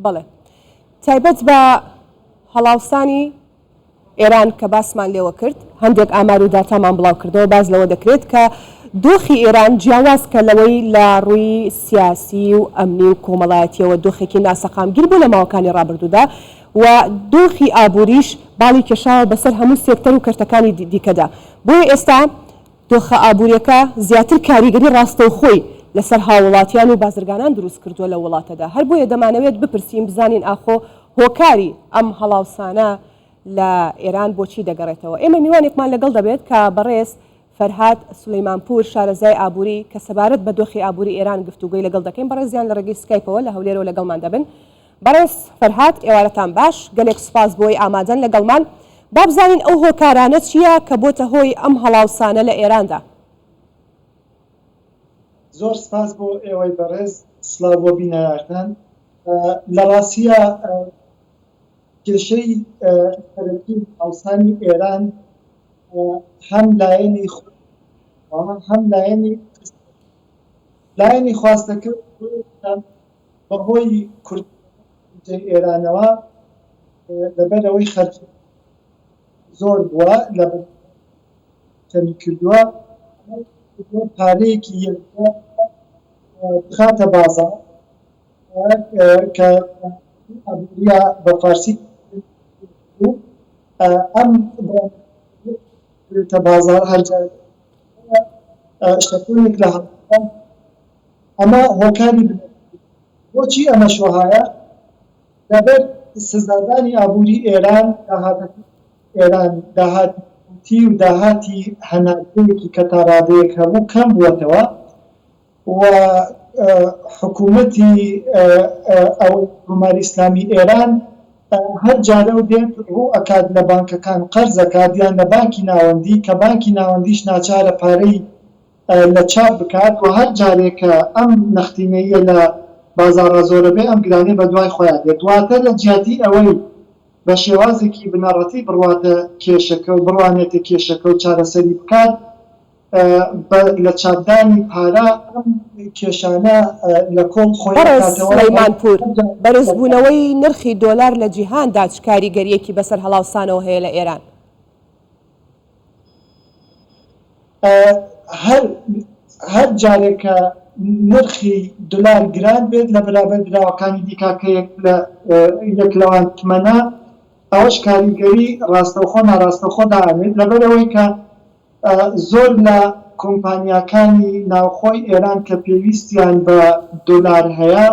بەڵێ تایبەت بە هەڵاوسانی ئێران کە باسمان لێوە کرد هەندێک ئامار و داتامان بڵاو کردەوە باز لەوە دەکرێت کە دۆخی ئێران جیاواز کە لەوەی لە ڕووی سیاسی و ئەمنی و کۆمەڵایەتیەوە دۆخێکی ناسەقامگیر بوو لە ماوەکانی ڕابردوودا و دۆخی ئابووریش باڵی کێشاوە بەسەر هەموو سێکتەر و کەرتەکانی دیکەدا بۆیە ئێستا دۆخە ئابووریەکە زیاتر کاریگەری ڕاستەوخۆی لەسەر هاوڵاتیان و بازرگانان دروست کردووە لە وڵاتەدا هەر بۆیە دەمانەوێت بپرسیم بزانین ئاخۆ هۆکاری ئەم هەڵاوسانە لە ئێران بۆچی دەگەڕێتەوە ئێمە میوانێکمان لەگەڵ دەبێت کە بەڕێز فەرهاد سولەیمانپور شارەزای ئابووری کە سەبارەت بە دۆخی ئابووری ئێران گفتوگوی لەگەڵ دەکەین بەڕێزیان لە ڕێگەی سکایپەوە لە هەولێرەوە لەگەڵمان دەبن بەڕێز فەرهاد ئێوارەتان باش گەلێک سوپاس بۆی ئامادەن لەگەڵمان با بزانین ئەو هۆکارانە چییە کە بۆتە هۆی ئەم هەڵاوسانە لە ئێراندا زۆر سپاس بۆ ئێوەی بەڕێز سڵاو بۆ بینەران لە ڕاستیە کێشەی سەرەکی هەڵاوسانی ئێران هەم لایەنی هەم لایەنی خواستەکرد بەهۆی کوردی ئێرانەوە لەبەرەوەی خەرج زۆر بووە لە کەمی کردووە پارەیەکی بخاتە بازار کە ئابووریە بە فارسی ئەم تە بازار هەرجار شەکۆنێک لە ئەمە هۆکاری بۆچی ئەمە شوهایە لەبەر سزادانی ئابووری ئێران داهاتی و داهاتی هەناردەیەکی کە تا ڕادەیەک هەبوو کەم بووەتەوە و حکوومەتی حکومەتی ئیسلامی ئێران هەر جارە و دێت ڕوو ئەکات لە بانکەکان قەرز ئەکات یان لە بانکی ناوەندی کە بانکی ناوەندیش ناچارە پارەی لە چاپ بکات و هەر جارێکە ئەم نەختینەیە لە بازاڕە زۆرە بێ ئەم گرانەی بە دوای خۆیان دێت دواتە لە جیاتی ئەوەی بە شێوازێکی بنەڕەتی بڕواتە کێشەکە و بڕوانێتە کێشەکە و چارەسەری بکات لە چاپدانی پارە ئەم کێشانە لە کۆڵ خۆیمانپور بەرزبوونەوەی نرخی دۆلار لە جیهاندا چ کاریگەریەکی بەسەر هەڵاوسانەوە هەیە لە ئێران هەر جارێکە نرخی دلار گران بێت لە بەرابەر دراوەکانی دیکاکە یەک لەوان تمەنە ئەوەش کاریگەری ڕاستەوخۆ ناڕاستەوخۆ دائێت لەبەرەوەی کە زۆر لە کۆمپانیاکانی ناوخۆی ئێران کە پێویستیان بە دۆلار هەیە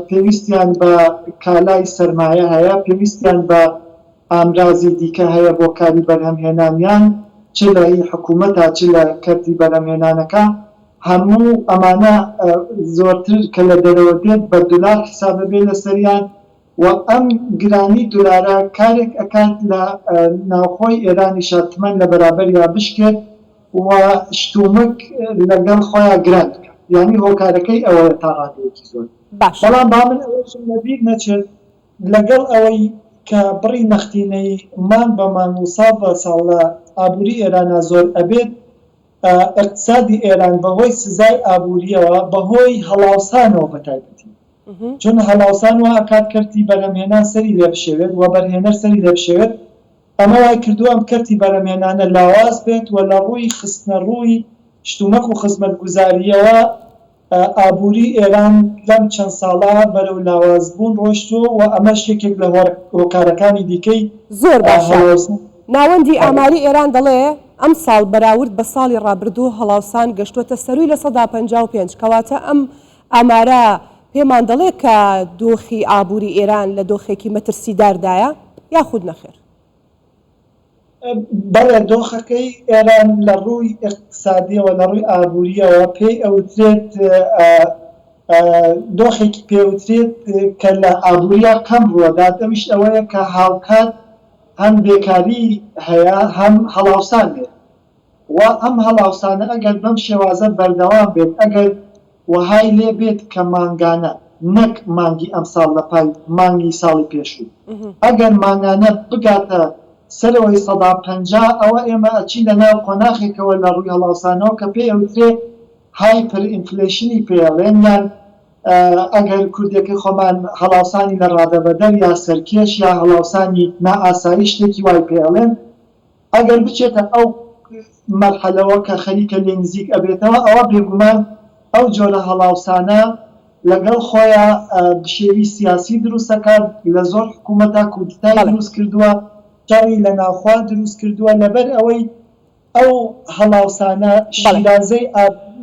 پێویستیان بە کالای سەرمایە هەیە پێویستیان بە ئامرازی دیکە هەیە بۆ کاری بەرهەمهێنانیان چ لە حکوومەتە چ لە کەرتی بەرهەمهێنانەکە هەموو ئەمانە زۆرتر کە لە دەرەوە دێت بە دولار حسابە بێ لەسەریان و ئەم گرانی دولارە کارێک ئەکات لە ناوخۆی ئێرانی شاتمەن لە بەرابەر یا بشکێت و شتومک لەگەڵ خۆیان گران بکات یعنی هۆکارەکەی ئەوە تا ڕادەیەکی زۆر بەڵام با من ئەوەشم لەبیر نەچێت لەگەڵ ئەوەی کە بڕی نەختینەی مان بە مان و ساڵ بە ساڵ لە ئابووری ئێرانە زۆر ئەبێت اقتصادی ئێران بەهۆی سزای ئابووریەوە بەهۆی هەڵاوسانەوە بەتایبەتی چون هەڵاوسان و ئەکات کەرتی بەرهەمهێنان سەری لێ بشێوێت و بەرهێنەر سەری لێ بشێوێت ئەمە وای کردووە ئەم کەرتی بەرهەمهێنانە لاواز بێت و لە ڕووی خستنە ڕووی شتومەک و خزمەتگوزاریەوە ئابووری ئێران لەم چەند ساڵە بەرەو لاوازبوون ڕۆیشتووە و ئەمەش یەکێک لە هۆکارەکانی دیکەی زۆر باشە ناوەندی ئاماری ئێران دەڵێ ئەم ساڵ بەراورد بە ساڵی ڕابردوو هەڵاوسان گەشتوتە سەرووی لە 155 کەواتە ئەم ئامارە پێمان دەڵێ کە دۆخی ئابووری ئێران لە دۆخێکی مەترسیداردایە یاخود نەخێر بەڵێ دۆخەکەی ئێران لە ڕووی اقتصادیەوە لە ڕووی ئابووریەوە پێی ئەوترێت دۆخێکی پێوترێت کە لە ئابووریە کەم ڕوەدات ئەویش ئەوەیە کە هاوکات هەم بێکاری هەیە هەم هەڵاوسان بێت و ئەم هەڵاوسانە ئەگەر بەم شێوازە بەردەوام بێت ئەگەر وهای لێ بێت کە مانگانە نەک مانگی ئەم ساڵ لە پای مانگی ساڵی پێشوو ئەگەر مانگانە بگاتە سەرەوەی 150 ئەوە ئێمە ئەچین لە ناو قۆناغێکەوە لە ڕووی هەڵاوسانەوە کە پێی ئەوترێ هایپەر ئینفلێشنی پێڵێن یان ئەگەر کوردێکی خۆمان هەڵاوسانی لە ڕادەبەدەر یا سەرکێش یا هەڵاوسانی نائاسایی شتێکی وای پێڵێن ئەگەر بچێتە ئەو مەرحەلەوە کە خەریکە لێ نزیک ئەبێتەوە ئەوە بێگومان ئەو جۆرە هەڵاوسانە لەگەڵ خۆیان بشێوی سیاسی دروستەکات لە زۆر حکوومەتا کوردستانی دروست کردووە چاوی لە ناوخوا دروست کردووە لەبەر ئەوەی ئەو هەڵاوسانە شیرازەی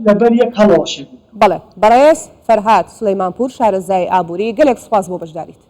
لەبەر یەک هەڵەوەشێت. بەڵێ بەڕێز فەرهاد سولەیمانپور شارەزای ئابووری گەلێک سوپاس بۆ بەشداریت.